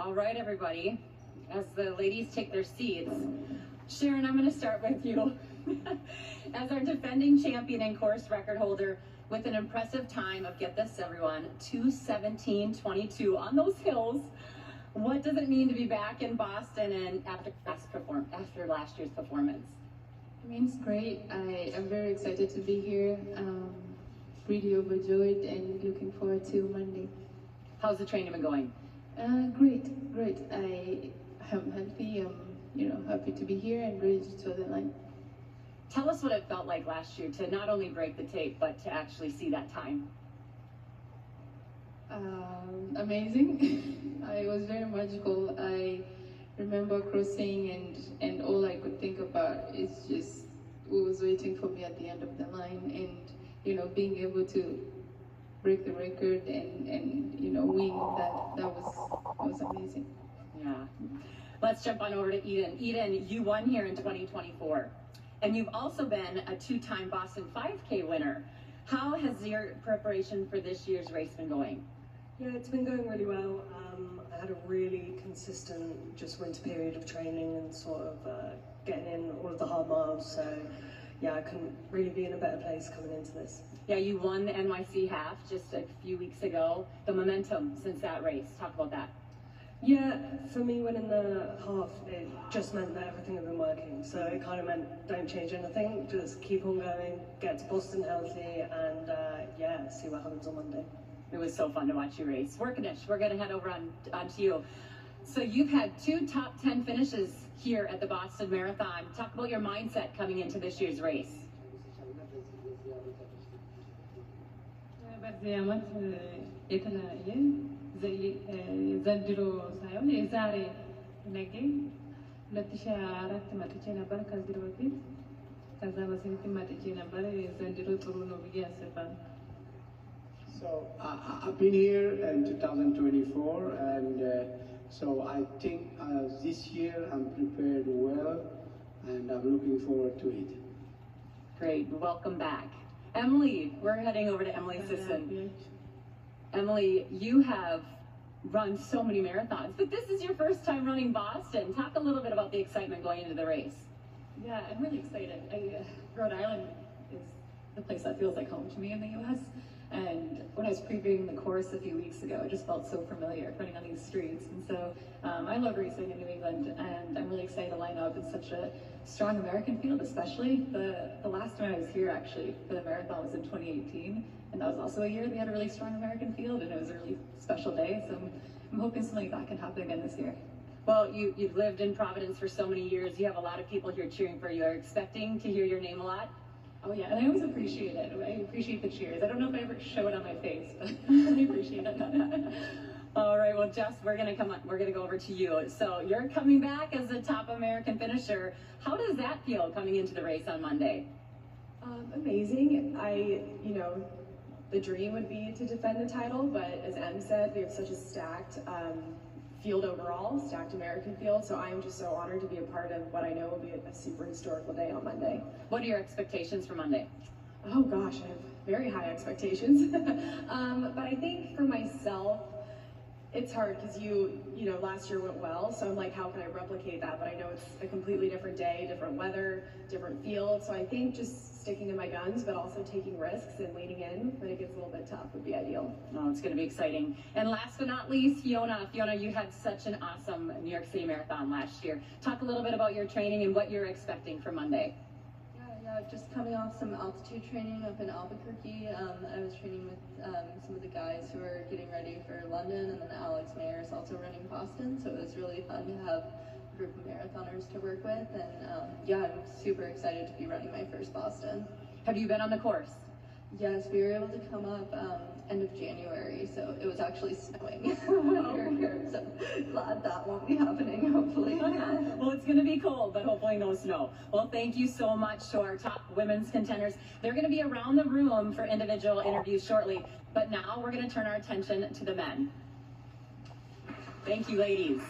All right, everybody, as the ladies take their seats, Sharon, I'm going to start with you. As our defending champion and course record holder with an impressive time of, get this everyone, 2:17.22 on those hills, what does it mean to be back in Boston and after last year's performance? It means great. I am very excited to be here. Really overjoyed and looking forward to Monday. How's the training been going? Great. I am healthy. I'm happy to be here and ready to toe the line. Tell us what it felt like last year to not only break the tape, but to actually see that time. Amazing. It was very magical. I remember crossing and all I could think about is just who was waiting for me at the end of the line, and being able to break the record and win, that was amazing. Yeah. Let's jump on over to Eden. Eden, you won here in 2024, and you've also been a two-time Boston 5K winner. How has your preparation for this year's race been going? Yeah, it's been going really well. I had a really consistent just winter period of training and sort of getting in all of the hard miles. So yeah, I couldn't really be in a better place coming into this. Yeah, you won the NYC half just a few weeks ago. The momentum since that race, talk about that. Yeah, for me winning the half, it just meant that everything had been working. So it kind of meant don't change anything, just keep on going, get to Boston healthy, and yeah, see what happens on Monday. It was so fun to watch you race. Workinish, we're going to head over onto you. So you've had 2 top 10 finishes here at the Boston Marathon. Talk about your mindset coming into this year's race. በዚህ ዓመት የተለያየ ዘንድሮ ሳይሆን የዛሬ ነገ 2024 መጥቼ ነበር ከዚህ በፊት ከዛ በፊት መጥቼ ነበር ዘንድሮ ጥሩ ነው ብዬ አስባለሁ። So I've been here in 2024, and so I think this year I'm prepared well, and I'm looking forward to it. Great, welcome back. Emily, we're heading over to Emily Sisson. Emily, you have run so many marathons, but this is your first time running Boston. Talk a little bit about the excitement going into the race. Yeah, I'm really excited. Rhode Island is the place that feels like home to me in the U.S. And when I was previewing the course a few weeks ago, it just felt so familiar running on these streets. And so I love racing in New England, and I'm really excited to line up in such a strong American field, especially. The last time I was here, actually, for the marathon was in 2018, and that was also a year we had a really strong American field, and it was a really special day. So I'm hoping something like that can happen again this year. Well, you've lived in Providence for so many years. You have a lot of people here cheering for you. Are you expecting to hear your name a lot? Oh yeah, and I always appreciate it. I appreciate the cheers. I don't know if I ever show it on my face, but I appreciate it. All right, well, Jess, we're gonna go over to you. So you're coming back as the top American finisher. How does that feel coming into the race on Monday? Amazing. The dream would be to defend the title, but as Em said, we have such a stacked field overall, stacked American field, so I am just so honored to be a part of what I know will be a super historical day on Monday. What are your expectations for Monday? Oh gosh, I have very high expectations. But I think for myself, it's hard because last year went well, so I'm like, how can I replicate that? But I know it's a completely different day, different weather, different field, so I think just sticking to my guns, but also taking risks and leaning in when it gets a little bit tough would be ideal. Oh, it's going to be exciting. And last but not least, Fiona. Fiona, you had such an awesome New York City Marathon last year. Talk a little bit about your training and what you're expecting for Monday. Yeah, just coming off some altitude training up in Albuquerque. I was training with some of the guys who are getting ready for London, and then Alex Mayer is also running Boston, so it was really fun to have a group of marathoners to work with, and yeah, I'm super excited to be running my first Boston. Have you been on the course? Yes, we were able to come up end of January, so it was actually snowing when we were here, so glad that won't be happening, hopefully. Well, it's going to be cold, but hopefully no snow. Well, thank you so much to our top women's contenders. They're going to be around the room for individual interviews shortly, but now we're going to turn our attention to the men. Thank you, ladies.